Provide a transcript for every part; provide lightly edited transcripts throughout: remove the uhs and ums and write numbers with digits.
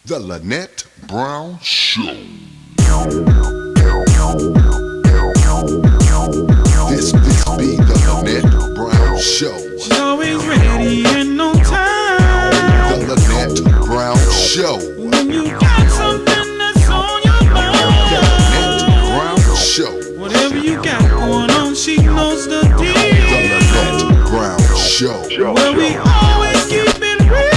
The Lynette Brown Show. This be the Lynette Brown Show. She's always ready and on time. The Lynette Brown Show. When you got something that's on your mind. The Lynette Brown Show. Whatever you got going on, she knows the deal. The Lynette Brown Show. Where we always keep it real.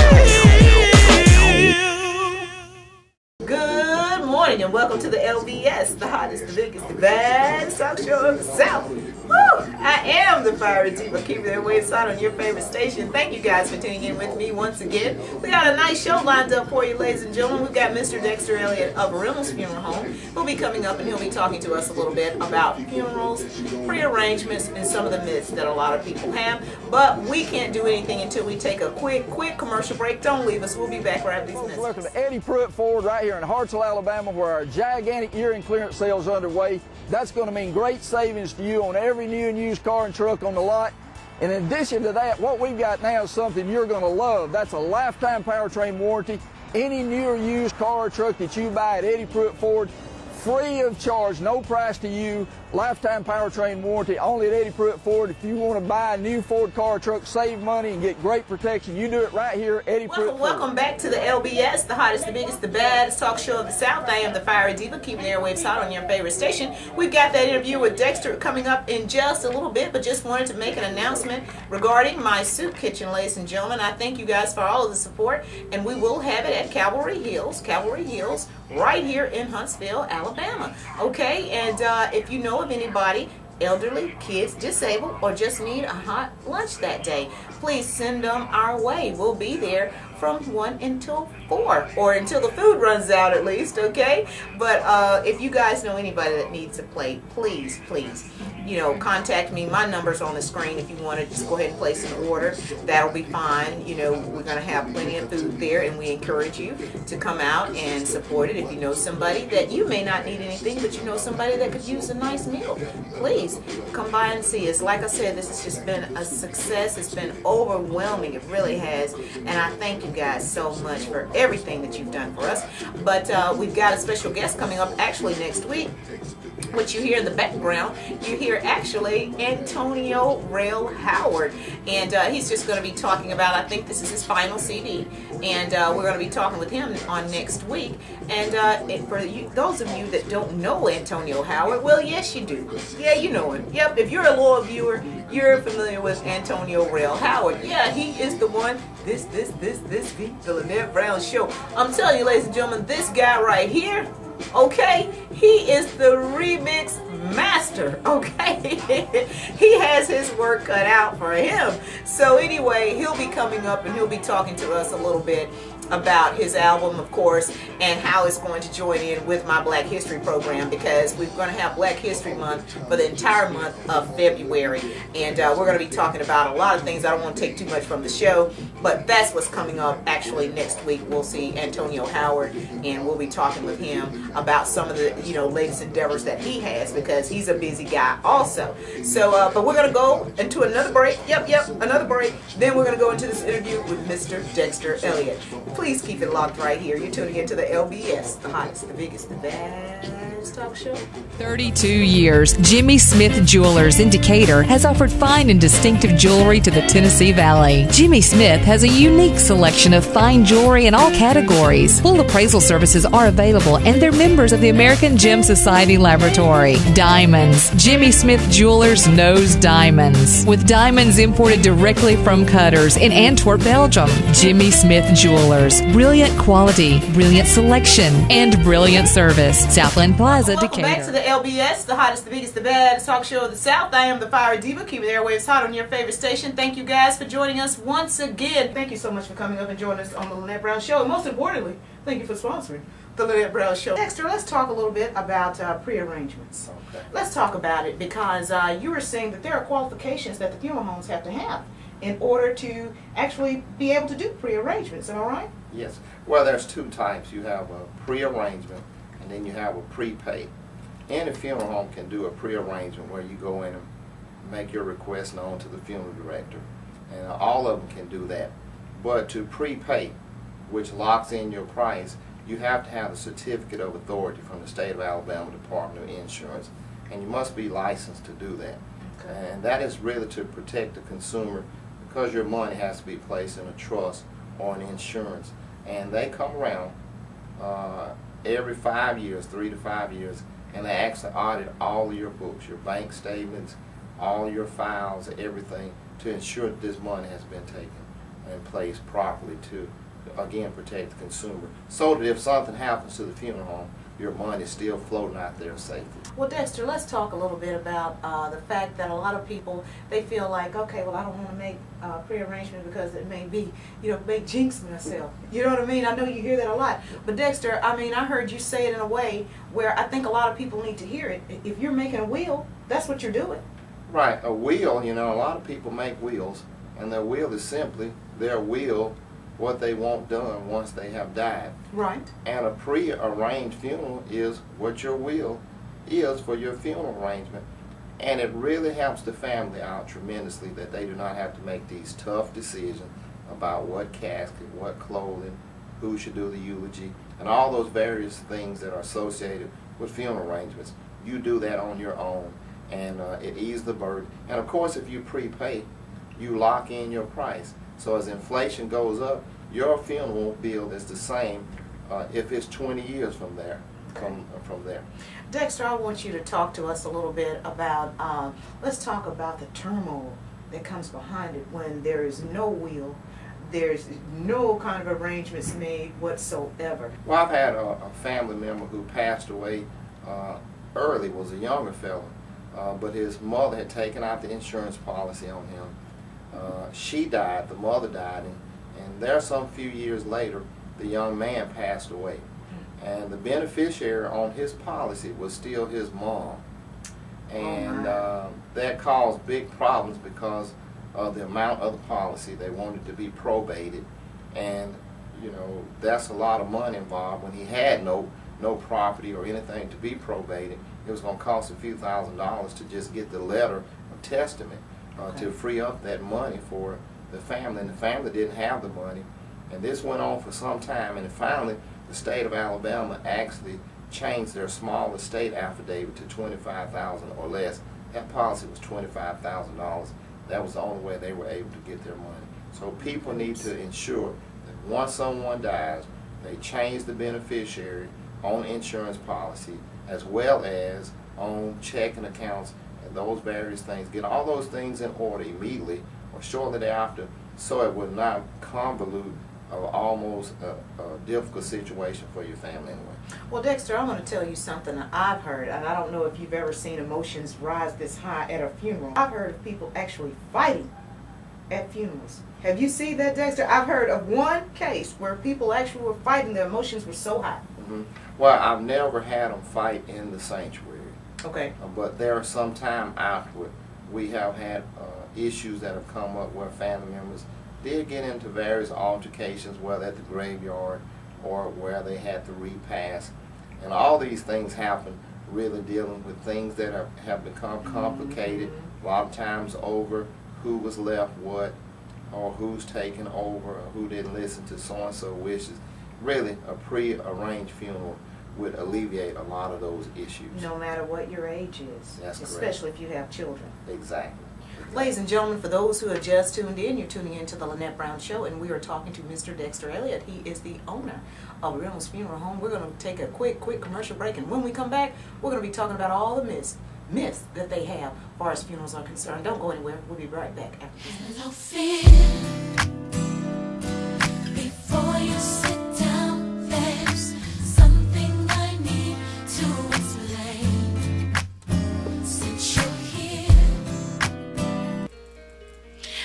Good morning and welcome to the LBS, the hottest, the biggest, the baddest talk show of the South. Woo! I am the fiery diva, keeping their waves hot on your favorite station. Thank you guys for tuning in with me once again. We got a nice show lined up for you, ladies and gentlemen. We've got Mr. Dexter Elliott of Reynolds Funeral Home. He'll be coming up and he'll be talking to us a little bit about funerals, prearrangements, and some of the myths that a lot of people have. But we can't do anything until we take a quick commercial break. Don't leave us. We'll be back right after these minutes. Welcome to Eddie Pruitt Ford right here in Hartselle, Alabama, where our gigantic year-end clearance sale is underway. That's going to mean great savings to you on every new and used car and truck on the lot. And in addition to that, what we've got now is something you're going to love. That's a lifetime powertrain warranty. Any new or used car or truck that you buy at Eddie Pruitt Ford, free of charge, no price to you, lifetime powertrain warranty only at Eddie Pruitt Ford. If you want to buy a new Ford car or truck, save money and get great protection, you do it right here at Eddie Pruitt Ford. Welcome back to the LBS, the hottest, the biggest, the baddest talk show of the South. I am the fiery diva, keeping the airwaves hot on your favorite station. We've got that interview with Dexter coming up in just a little bit, but just wanted to make an announcement regarding my soup kitchen, ladies and gentlemen. I thank you guys for all of the support, and we will have it at Cavalry Hills, right here in Huntsville, Alabama. Okay, and if you know of anybody, elderly, kids, disabled, or just need a hot lunch that day, please send them our way. We'll be there from 1 until 4, or until the food runs out at least, okay? But if you guys know anybody that needs a plate, please, contact me. My number's on the screen if you want to just go ahead and place an order. That'll be fine. We're going to have plenty of food there, and we encourage you to come out and support it. If you know somebody that you may not need anything, but you know somebody that could use a nice meal, please come by and see us. Like I said, this has just been a success. It's been overwhelming. It really has. And I thank you guys so much for everything that you've done for us. But we've got a special guest coming up actually next week, which you hear in the background. You hear actually Antonio Rail Howard, and he's just going to be talking about, I think this is his final CD, and we're going to be talking with him on next week. And for you, those of you that don't know Antonio Howard, well, yes you do. Yeah, you know him. Yep, if you're a loyal viewer, you're familiar with Antonio Rail Howard. Yeah, he is the one. This the Lynette Brown Show. I'm telling you, ladies and gentlemen, this guy right here, okay, he is the remix master, okay? He has his work cut out for him. So anyway, he'll be coming up and he'll be talking to us a little bit about his album, of course, and how it's going to join in with my Black History program, because we're going to have Black History Month for the entire month of February, and we're going to be talking about a lot of things. I don't want to take too much from the show, but that's what's coming up actually next week. We'll see Antonio Howard, and we'll be talking with him about some of the latest endeavors that he has, because he's a busy guy also. So but we're going to go into another break. Another break. Then we're going to go into this interview with Mr. Dexter Elliott. Please keep it locked right here. You're tuning into the LBS, the hottest, the biggest, the baddest talk show. 32 years, Jimmy Smith Jewelers in Decatur has offered fine and distinctive jewelry to the Tennessee Valley. Jimmy Smith has a unique selection of fine jewelry in all categories. Full appraisal services are available, and they're members of the American Gem Society Laboratory. Diamonds. Jimmy Smith Jewelers knows diamonds. With diamonds imported directly from cutters in Antwerp, Belgium. Jimmy Smith Jewelers. Brilliant quality, brilliant selection, and brilliant service. Southland Plaza, Decatur. Welcome back to the LBS, the hottest, the biggest, the baddest talk show of the South. I am the fiery diva, keeping the airwaves hot on your favorite station. Thank you guys for joining us once again. Thank you so much for coming up and joining us on the Lynette Brown Show. And most importantly, thank you for sponsoring the Lynette Brown Show. Dexter, let's talk a little bit about prearrangements. Okay. Let's talk about it, because you were saying that there are qualifications that the funeral homes have to have in order to actually be able to do prearrangements. Am I right? Yes. Well, there's two types. You have a prearrangement, and then you have a prepay. Any funeral home can do a prearrangement where you go in and make your request known to the funeral director, and all of them can do that. But to prepay, which locks in your price, you have to have a certificate of authority from the state of Alabama Department of Insurance, and you must be licensed to do that. Okay. And that is really to protect the consumer, because your money has to be placed in a trust or an insurance. And they come around every 5 years, 3 to 5 years, and they actually audit all of your books, your bank statements, all your files, everything, to ensure that this money has been taken and placed properly to, again, protect the consumer, so that if something happens to the funeral home, your money is still floating out there safely. Well, Dexter, let's talk a little bit about the fact that a lot of people, they feel like, okay, well, I don't want to make prearrangement because it may be, may jinx myself. You know what I mean? I know you hear that a lot. But Dexter, I mean, I heard you say it in a way where I think a lot of people need to hear it. If you're making a will, that's what you're doing. Right, a will, a lot of people make wills, and their will is simply their will, what they want done once they have died. Right. And a pre-arranged funeral is what your will is for your funeral arrangement. And it really helps the family out tremendously that they do not have to make these tough decisions about what casket, what clothing, who should do the eulogy, and all those various things that are associated with funeral arrangements. You do that on your own, and it eases the burden. And of course, if you prepay, you lock in your price. So as inflation goes up, your funeral bill is the same if it's 20 years from there. From there. Dexter, I want you to talk to us a little bit about, let's talk about the turmoil that comes behind it when there is no will, there's no kind of arrangements made whatsoever. Well, I've had a family member who passed away early, was a younger fellow, but his mother had taken out the insurance policy on him. She died, the mother died, and there some few years later, the young man passed away. And the beneficiary on his policy was still his mom. And that caused big problems because of the amount of the policy. They wanted to be probated. And, that's a lot of money involved. When he had no property or anything to be probated, it was going to cost a few $1,000s to just get the letter of testament to free up that money for the family. And the family didn't have the money. And this went on for some time. And finally, the state of Alabama actually changed their small estate affidavit to $25,000 or less. That policy was $25,000. That was the only way they were able to get their money. So people need to ensure that once someone dies, they change the beneficiary on insurance policy as well as on checking accounts and those various things. Get all those things in order immediately or shortly thereafter, so it will not convolute almost a difficult situation for your family anyway. Well, Dexter, I'm going to tell you something that I've heard, and I don't know if you've ever seen emotions rise this high at a funeral. I've heard of people actually fighting at funerals. Have you seen that, Dexter? I've heard of one case where people actually were fighting. Their emotions were so high. Mm-hmm. Well, I've never had them fight in the sanctuary. Okay. But there are some time afterward we have had issues that have come up where family members did get into various altercations, whether at the graveyard or where they had to repass. And all these things happen really dealing with things that have become complicated, a lot of times over who was left what, or who's taken over, or who didn't listen to so-and-so wishes. Really, a pre-arranged funeral would alleviate a lot of those issues. No matter what your age is. That's correct. Especially if you have children. Exactly. Ladies and gentlemen, for those who have just tuned in, you're tuning in to the Lynette Brown Show, and we are talking to Mr. Dexter Elliott. He is the owner of Reynolds Funeral Home. We're going to take a quick commercial break, and when we come back, we're going to be talking about all the myths that they have as far as funerals are concerned. Don't go anywhere. We'll be right back after this. No fear before you sit down. There's something I need to explain. Since you're here.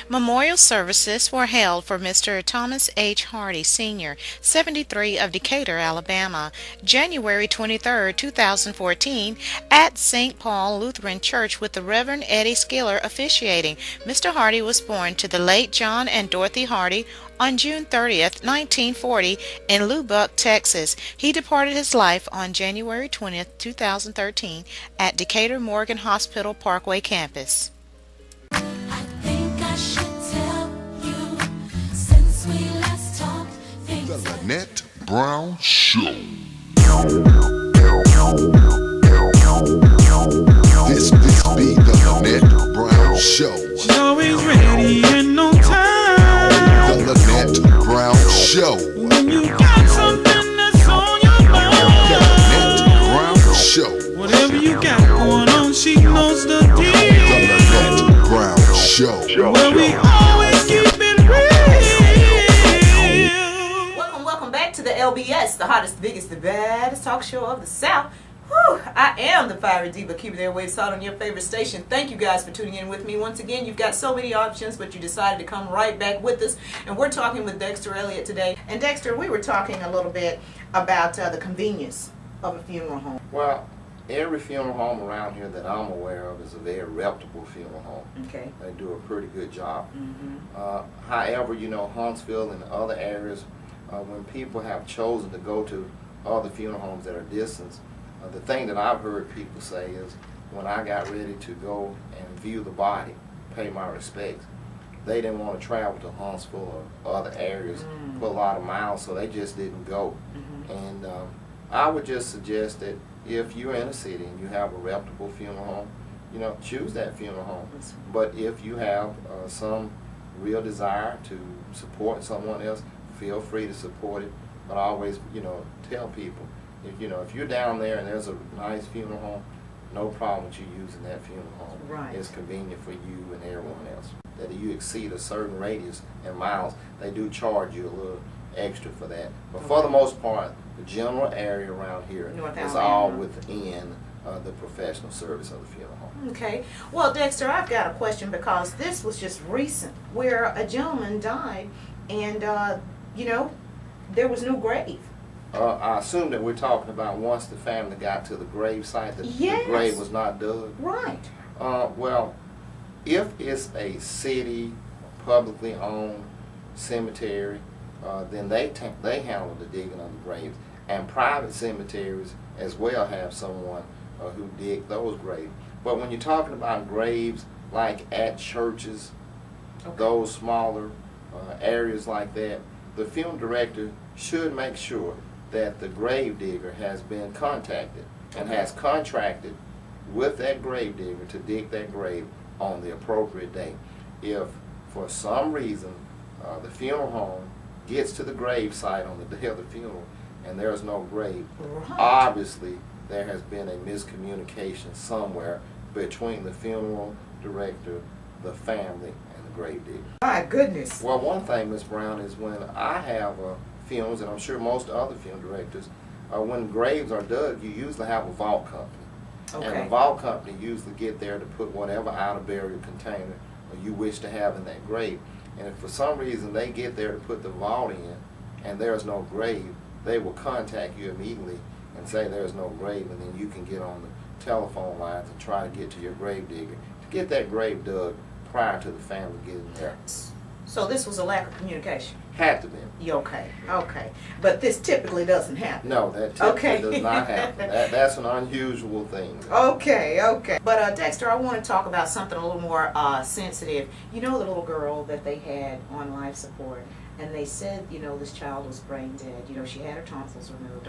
Memorial services were held for Mr. Thomas H. Hardy, Sr., 73 of Decatur, Alabama, January 23, 2014, at St. Paul Lutheran Church with the Reverend Eddie Skiller officiating. Mr. Hardy was born to the late John and Dorothy Hardy on June 30, 1940, in Lubbock, Texas. He departed his life on January 20, 2013, at Decatur Morgan Hospital Parkway campus. Should tell you since we last talked. The Lynette Brown Show. This be the Lynette Brown Show. She's always ready and on time. The Lynette Brown Show. When you got something that's on your The Lynette mind, Brown Show. whatever you got going on, she knows the The deal. Lynette Brown Show. Well, we always keep it real. Welcome back to the LBS, the hottest, biggest, the baddest talk show of the South. Whew, I am the fiery diva keeping their waves hot on your favorite station. Thank you guys for tuning in with me. Once again, you've got so many options, but you decided to come right back with us. And we're talking with Dexter Elliott today. And Dexter, we were talking a little bit about the convenience of a funeral home. Well, every funeral home around here that I'm aware of is a very reputable funeral home. Okay. They do a pretty good job. Mm-hmm. However, you know, Huntsville and other areas, when people have chosen to go to other funeral homes that are distant, the thing that I've heard people say is when I got ready to go and view the body, pay my respects, they didn't want to travel to Huntsville or other areas, put a lot of miles, so they just didn't go. And I would just suggest that if you're in a city and you have a reputable funeral home, you know, choose that funeral home. But if you have some real desire to support someone else, feel free to support it. But I always, you know, tell people, if you're down there and there's a nice funeral home, no problem with you using that funeral home. Right. It's convenient for you and everyone else. That if you exceed a certain radius and miles, they do charge you a little extra for that. But for the most part, the general area around here North is Alabama. all within the professional service of the funeral home. Okay. Well, Dexter, I've got a question because this was just recent where a gentleman died and, there was no grave. I assume that we're talking about once the family got to the grave site, that Yes. the grave was not dug. Right. Well, if it's a city, publicly owned cemetery, then they handle the digging of the graves. And private cemeteries as well have someone who dig those graves. But when you're talking about graves like at churches, those smaller areas like that, the funeral director should make sure that the grave digger has been contacted and has contracted with that grave digger to dig that grave on the appropriate day. If for some reason the funeral home gets to the grave site on the day of the funeral and there's no grave, obviously there has been a miscommunication somewhere between the funeral director, the family, and the grave digger. My goodness. Well, one thing, Ms. Brown, is when I have funerals, and I'm sure most other funeral directors, when graves are dug, you usually have a vault company. And the vault company usually get there to put whatever out of burial container you wish to have in that grave. And if for some reason they get there to put the vault in and there's no grave, they will contact you immediately and say there's no grave, and then you can get on the telephone lines and try to get to your grave digger to get that grave dug prior to the family getting there. So this was a lack of communication. Had to be. Okay. But this typically doesn't happen. No, that typically Okay. does not happen. That's an unusual thing. Okay. But Dexter, I want to talk about something a little more sensitive. You know the little girl that they had on life support, and they said, this child was brain dead. She had her tonsils removed.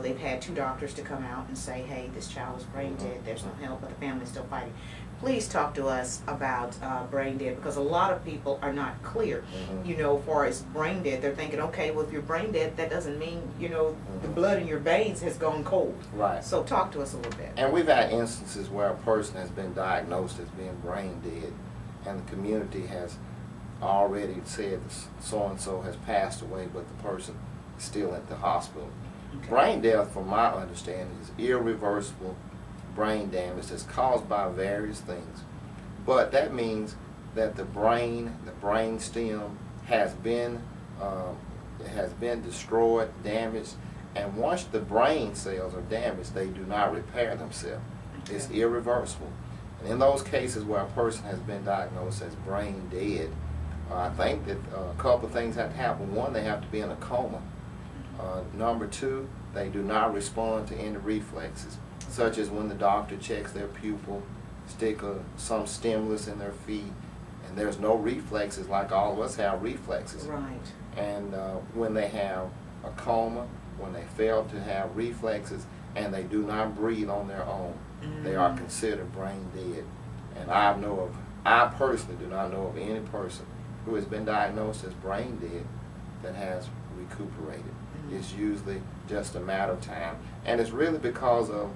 They've had 2 doctors to come out and say, hey, this child is brain dead. There's no help, but the family's still fighting. Please talk to us about brain dead, because a lot of people are not clear, as far as brain dead. They're thinking, okay, well, if you're brain dead, that doesn't mean, the blood in your veins has gone cold. Right. So talk to us a little bit. And we've had instances where a person has been diagnosed as being brain dead, and the community has already said so-and-so has passed away, but the person is still at the hospital. Okay. Brain death, from my understanding, is irreversible brain damage that's caused by various things. But that means that the brain stem has been destroyed, damaged, and once the brain cells are damaged, they do not repair themselves. Okay. It's irreversible. And in those cases where a person has been diagnosed as brain dead, I think that a couple of things have to happen. One, they have to be in a coma. Number 2, they do not respond to any reflexes, such as when the doctor checks their pupil, stick some stimulus in their feet, and there's no reflexes like all of us have reflexes. Right. And when they have a coma, when they fail to have reflexes, and they do not breathe on their own, they are considered brain dead. And I personally do not know of any person who has been diagnosed as brain dead that has recuperated. It's usually just a matter of time. And it's really because of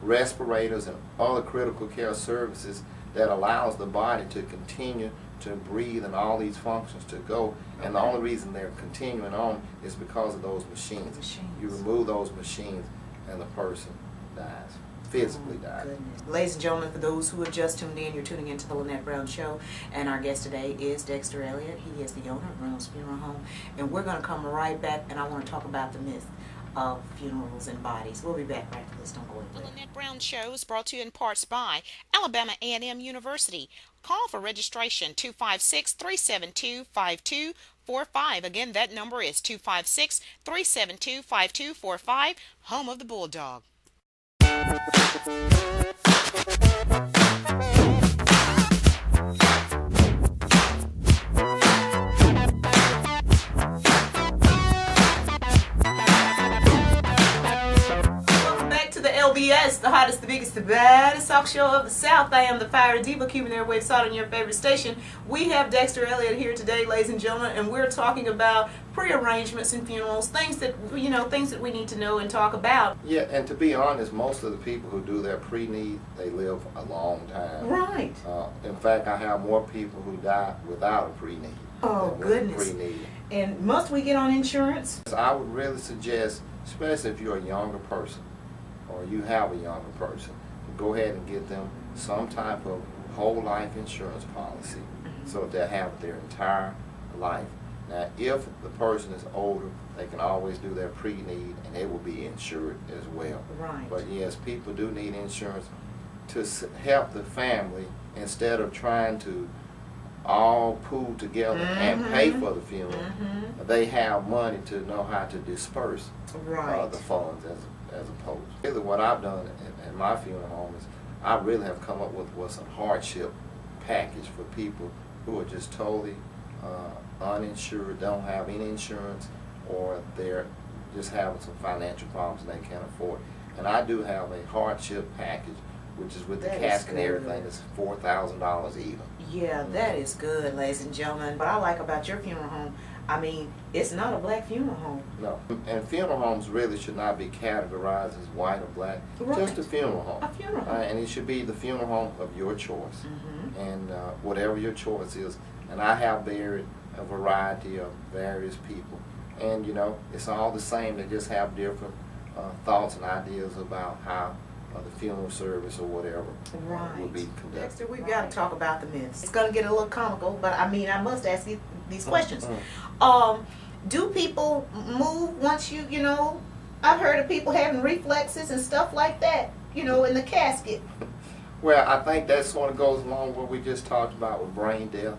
respirators and other critical care services that allows the body to continue to breathe and all these functions to go. And the only reason they're continuing on is because of those machines. You remove those machines and the person dies, physically dies. Goodness. Ladies and gentlemen, for those who have just tuned in, you're tuning into the Lynette Brown Show, and our guest today is Dexter Elliott. He is the owner of Brown's Funeral Home, and we're going to come right back, and I want to talk about the myth of funerals and bodies. We'll be back right after this. Don't go The away. Lynette Brown Show is brought to you in parts by Alabama A&M University. Call for registration 256-372-5245. Again, that number is 256-372-5245, home of the Bulldog. Welcome back to the LBS, the hottest, the biggest, the baddest talk show of the South. I am the Fire Diva, keeping their waves hot on your favorite station. We have Dexter Elliott here today, ladies and gentlemen, and we're talking about prearrangements and funerals, things that we need to know and talk about. Yeah, and to be honest, most of the people who do their pre-need, they live a long time. Right. In fact, I have more people who die without a pre-need. Oh, than with a goodness. pre-need. And must we get on insurance? So I would really suggest, especially if you're a younger person or you have a younger person, go ahead and get them some type of whole life insurance policy so that they'll have their entire life. Now, if the person is older, they can always do their pre-need and it will be insured as well. Right. But yes, people do need insurance to help the family instead of trying to all pool together and pay for the funeral. They have money to know how to disperse Right. the funds as opposed. Really, what I've done in my funeral home is I really have come up with what's a hardship package for people who are just totally uninsured, don't have any insurance, or they're just having some financial problems and they can't afford it. And I do have a hardship package, which is with the That is casket and good. everything. It's $4,000 even. Yeah, that is good, ladies and gentlemen. What I like about your funeral home, I mean, it's not a black funeral home. No. And funeral homes really should not be categorized as white or black. Right. Just a funeral home. A funeral home. And it should be the funeral home of your choice. Mm-hmm. And whatever your choice is. And I have buried a variety of various people. And, you know, it's all the same. They just have different thoughts and ideas about how the funeral service or whatever will be conducted. Dexter, we've got to talk about the myths. It's going to get a little comical, but I mean, I must ask you these questions. Do people move once you know, I've heard of people having reflexes and stuff like that, you know, in the casket. Well, I think that sort of goes along with what we just talked about with brain death.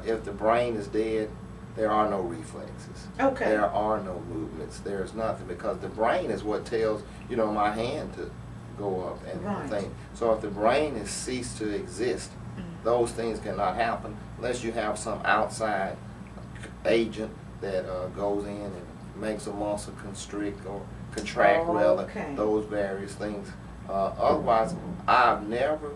If the brain is dead, there are no reflexes. Okay. There are no movements. There's nothing because the brain is what tells, you know, my hand to go up and Right. thing. So if the brain has ceased to exist, those things cannot happen unless you have some outside agent that goes in and makes a muscle constrict or contract, rather, Okay. those various things. Otherwise, I've never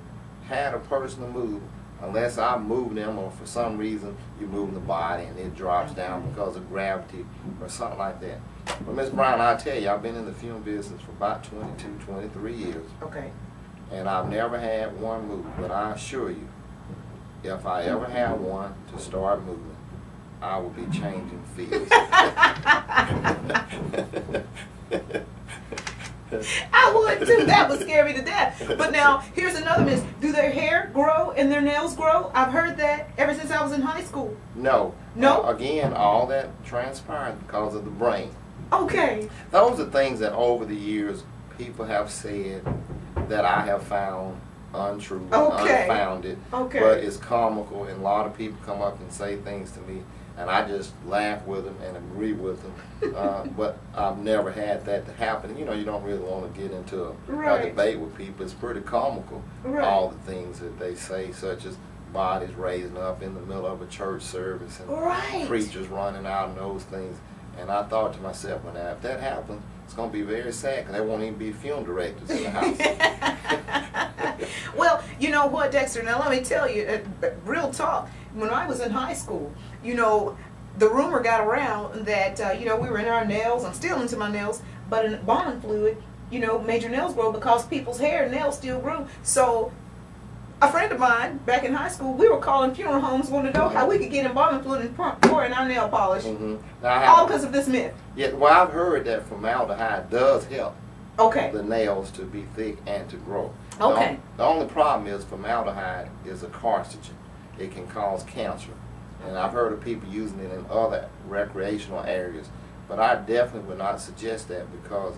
had a person to move unless I move them or for some reason you move the body and it drops down because of gravity or something like that. But Miss Brown, I tell you, I've been in the funeral business for about 22, 23 years. Okay. And I've never had one move, but I assure you, if I ever have one to start moving, I will be changing fields. I would too. That would scare me to death. But now, here's another myth. Do their hair grow and their nails grow? I've heard that ever since I was in high school. No. No? Again, all that transpired because of the brain. Okay. Those are things that over the years people have said that I have found untrue, Okay. unfounded. Okay. But it's comical, and a lot of people come up and say things to me, and I just laugh with them and agree with them. But I've never had that to happen. You know, you don't really want to get into a Right. debate with people. It's pretty comical, Right. all the things that they say, such as bodies raising up in the middle of a church service and Right. preachers running out and those things. And I thought to myself, well, now, if that happens, it's going to be very sad because there won't even be funeral directors in the house. Well, you know what, Dexter? Now let me tell you, real talk. When I was in high school, you know, the rumor got around that you know, we were in our nails. I'm still into my nails, but in embalming fluid, you know, made your nails grow because people's hair and nails still grew. So a friend of mine back in high school, we were calling funeral homes, wanting to know how we could get embalming fluid and pour in our nail polish, all because of this myth. Yeah, well, I've heard that formaldehyde does help Okay. the nails to be thick and to grow. Okay. The only problem is formaldehyde is a carcinogen. It can cause cancer. And I've heard of people using it in other recreational areas. But I definitely would not suggest that because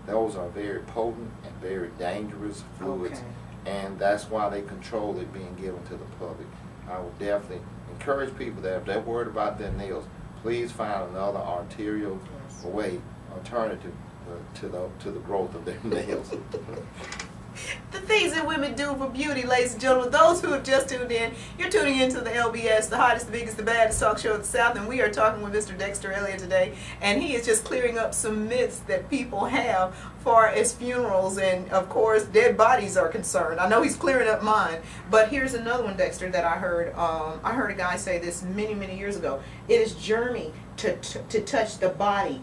those are very potent and very dangerous fluids. Okay. And that's why they control it being given to the public. I would definitely encourage people that if they're worried about their nails, please find another arterial alternative to the growth of their nails. The things that women do for beauty, ladies and gentlemen. Those who have just tuned in, you're tuning into the LBS, the hottest, the biggest, the baddest talk show of the South, and we are talking with Mr. Dexter Elliott today, and he is just clearing up some myths that people have far as funerals and, of course, dead bodies are concerned. I know he's clearing up mine, but here's another one, Dexter, that I heard. I heard a guy say this many, many years ago. It is germy to touch the body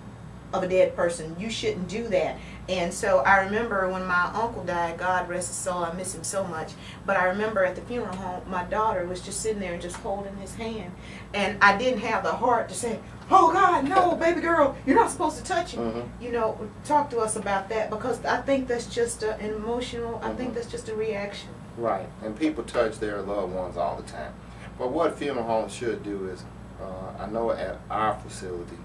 of a dead person. You shouldn't do that. And so I remember when my uncle died, God rest his soul, I miss him so much, but I remember at the funeral home, my daughter was just sitting there and just holding his hand, and I didn't have the heart to say, oh God, no, baby girl, you're not supposed to touch him. You know, talk to us about that, because I think that's just an emotional, I think that's just a reaction. Right, and people touch their loved ones all the time. But what funeral homes should do is, I know at our facility,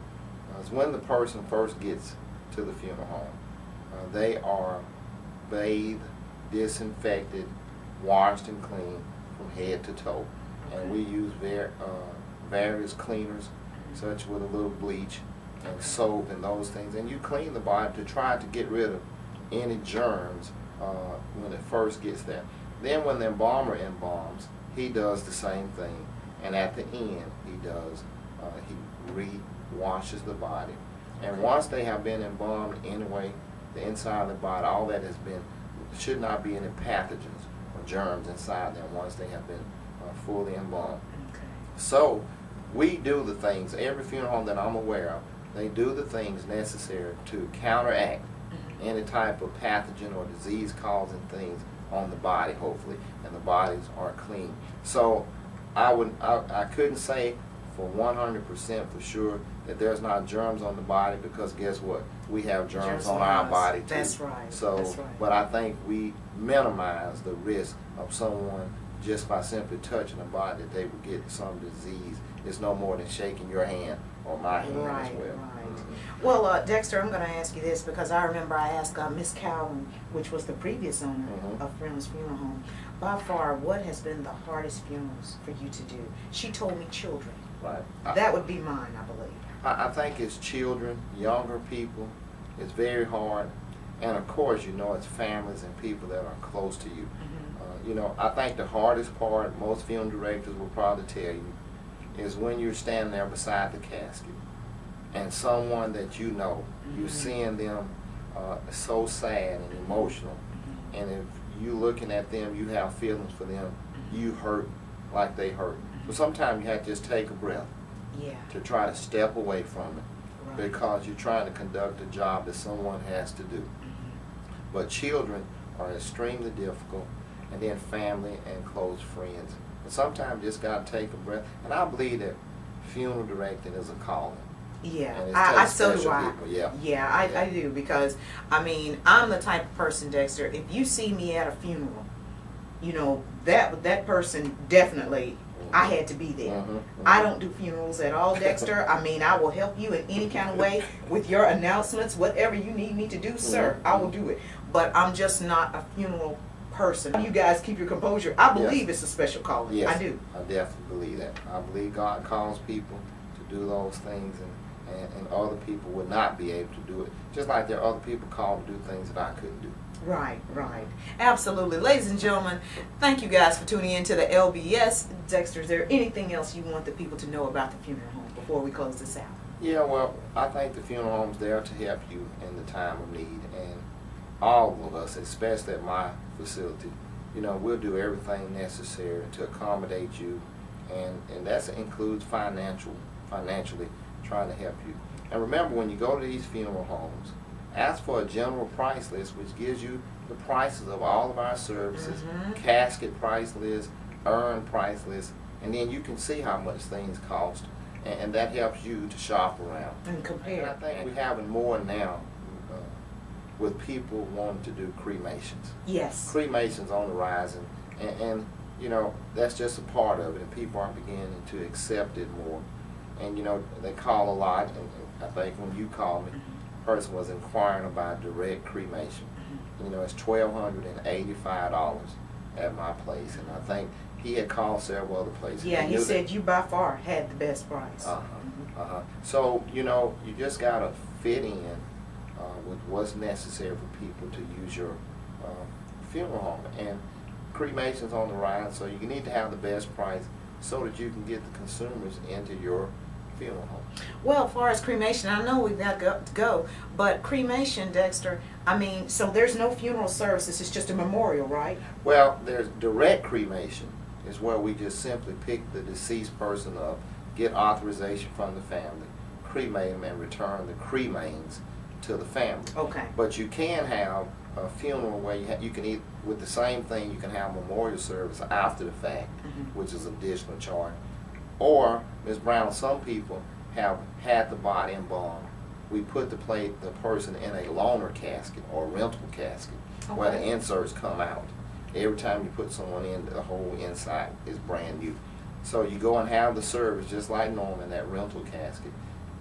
is when the person first gets to the funeral home, they are bathed, disinfected, washed and cleaned from head to toe. And we use various cleaners, such with a little bleach and soap and those things. And you clean the body to try to get rid of any germs when it first gets there. Then when the embalmer embalms, he does the same thing. And at the end, he re-washes the body. And once they have been embalmed anyway, the inside of the body, all that should not be any pathogens or germs inside them once they have been fully embalmed. Okay. So we do the things, every funeral home that I'm aware of, they do the things necessary to counteract any type of pathogen or disease causing things on the body, hopefully, and the bodies are clean. So I couldn't say for 100% for sure that there's not germs on the body, because guess what? We have germs on our body too. That's right. So, that's right. But I think we minimize the risk of someone just by simply touching a body that they would get some disease. It's no more than shaking your hand or my hand as well. Right. Well, Dexter, I'm going to ask you this because I remember I asked Miss Cowan, which was the previous owner of Friendly's Funeral Home, by far, what has been the hardest funerals for you to do? She told me children. Right. That would be mine, I believe. I think it's children, younger people. It's very hard. And of course, you know, it's families and people that are close to you. You know, I think the hardest part, most funeral directors will probably tell you, is when you're standing there beside the casket and someone that you know, you're seeing them so sad and emotional, and if you looking at them, you have feelings for them, you hurt like they hurt. So sometimes you have to just take a breath to try to step away from it, because you're trying to conduct a job that someone has to do. But children are extremely difficult, and then family and close friends. And sometimes you just got to take a breath. And I believe that funeral directing is a calling. Yeah, And it I takes so do special I. people. I do, because I mean, I'm the type of person, Dexter, if you see me at a funeral, you know, that person definitely, I had to be there. I don't do funerals at all, Dexter. I mean, I will help you in any kind of way with your announcements, whatever you need me to do, sir, I will do it. But I'm just not a funeral person. You guys keep your composure. I believe it's a special calling. Yes, I do. I definitely believe that. I believe God calls people to do those things, and other people would not be able to do it. Just like there are other people called to do things that I couldn't do. Right. Absolutely. Ladies and gentlemen, thank you guys for tuning in to the LBS. Dexter, is there anything else you want the people to know about the funeral home before we close this out? Yeah, well, I think the funeral home's there to help you in the time of need, and all of us, especially at my facility, we'll do everything necessary to accommodate you, and that includes financially trying to help you. And remember, when you go to these funeral homes, ask for a general price list, which gives you the prices of all of our services, casket price list, urn price list, and then you can see how much things cost, and that helps you to shop around. And compare. And I think we're having more now with people wanting to do cremations. Yes. Cremations on the rise, and that's just a part of it, and people are beginning to accept it more. And they call a lot, and I think when you called me, the person was inquiring about direct cremation. It's $1,285 at my place, and I think he had called several other places. Yeah, he said you by far had the best price. So you just gotta fit in with what's necessary for people to use your funeral home. And cremation's on the rise, so you need to have the best price so that you can get the consumers into your funeral home. Well, as far as cremation, I know we've got to go, but cremation, Dexter, so there's no funeral services, it's just a memorial, right? Well, there's direct cremation, is where we just simply pick the deceased person up, get authorization from the family, cremate them, and return the cremains to the family. Okay. But you can have a funeral where you can eat with the same thing. You can have memorial service after the fact, which is additional charge. Or, Ms. Brown, some people have had the body embalmed. We put the person in a loaner casket or rental casket, where the inserts come out. Every time you put someone in, the whole inside is brand new. So you go and have the service just like normal in that rental casket.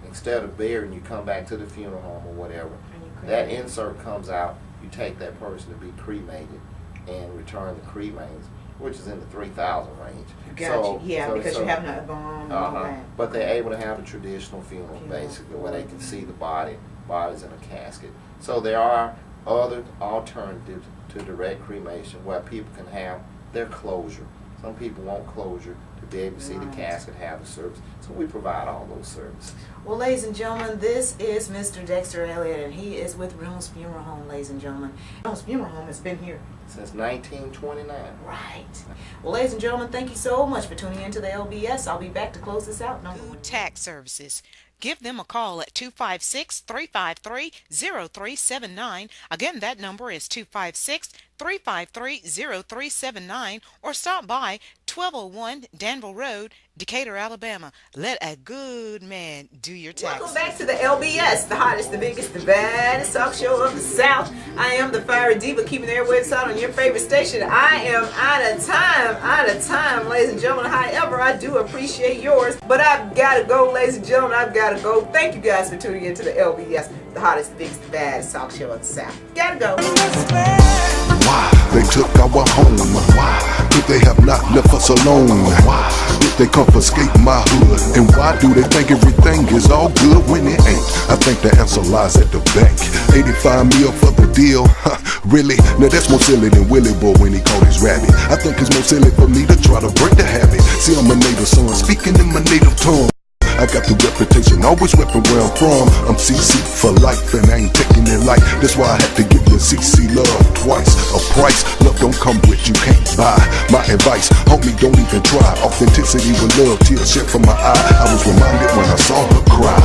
Instead of burying, you come back to the funeral home or whatever. That insert comes out. You take that person to be cremated and return the cremains, which is in the 3,000 range. Gotcha. Because you're having a bomb and all that. But they're able to have a traditional funeral, basically, where they can see the bodies in a casket. So there are other alternatives to direct cremation where people can have their closure. Some people want closure to be able to see the casket, have the service. So we provide all those services. Well, ladies and gentlemen, this is Mr. Dexter Elliott, and he is with Reynolds Funeral Home, ladies and gentlemen. Reynolds Funeral Home has been here since 1929. Right. Well, ladies and gentlemen, thank you so much for tuning into the LBS. I'll be back to close this out. Food Tax Services. Give them a call at 256-353-0379. Again, that number is 256-353-0379, or stop by 1201 Danville Road, Decatur, Alabama. Let a good man do your taxes. Welcome back to the LBS, the hottest, the biggest, the baddest talk show of the South. I am the Fiery Diva, keeping the airwaves out on your favorite station. I am out of time, ladies and gentlemen. However, I do appreciate yours, but I've got to go, ladies and gentlemen. I've got to go. Thank you guys for tuning into the LBS, the hottest, the biggest, the baddest talk show of the South. Gotta go. Why they took our home? Why could they have not left us alone? Why did they confiscate my hood? And why do they think everything is all good when it ain't? I think the answer lies at the bank. 85 mil for the deal? Really? Now that's more silly than Willie Boy when he caught his rabbit. I think it's more silly for me to try to break the habit. See, I'm a native son, speaking in my native tongue. I got the reputation, always reppin' where I'm from. I'm CC for life and I ain't taking it light. That's why I had to give you CC love twice. A price love don't come with, you can't buy. My advice, homie, don't even try. Authenticity with love, tears shed from my eye. I was reminded when I saw her cry.